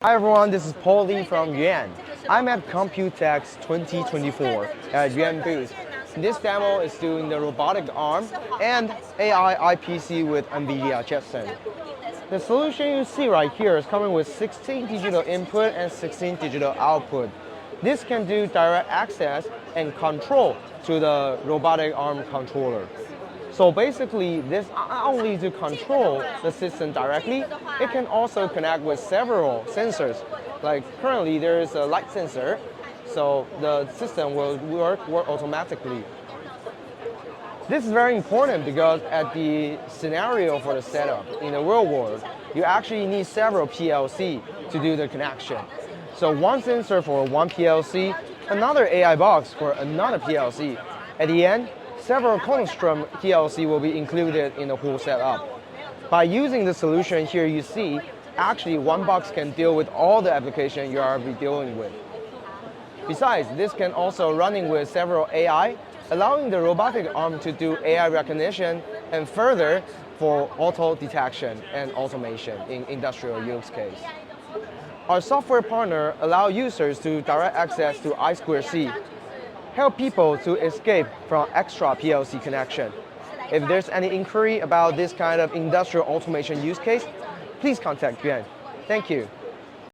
Hi everyone, this is Paul Lee from YUAN. I'm at Computex 2024 at YUAN booth. This demo is doing the robotic arm and AI IPC with NVIDIA Jetson. The solution you see right here is coming with 16 digital input and 16 digital output. This can do direct access and control to the robotic arm controller. So basically, this not only to control the system directly, it can also connect with several sensors. Like currently, there is a light sensor, so the system will work automatically. This is very important because at the scenario for the setup in the real world, you actually need several PLC to do the connection. So one sensor for one PLC, another AI box for another PLC. At the end, several Colostrum PLC will be included in the whole setup. By using the solution here you see, actually one box can deal with all the application you are dealing with. Besides, this can also running with several AI, allowing the robotic arm to do AI recognition and further for auto detection and automation in industrial use case. Our software partner allow users to direct access to I2C, help people to escape from extra PLC connection. If there's any inquiry about this kind of industrial automation use case, please contact YUAN. Thank you.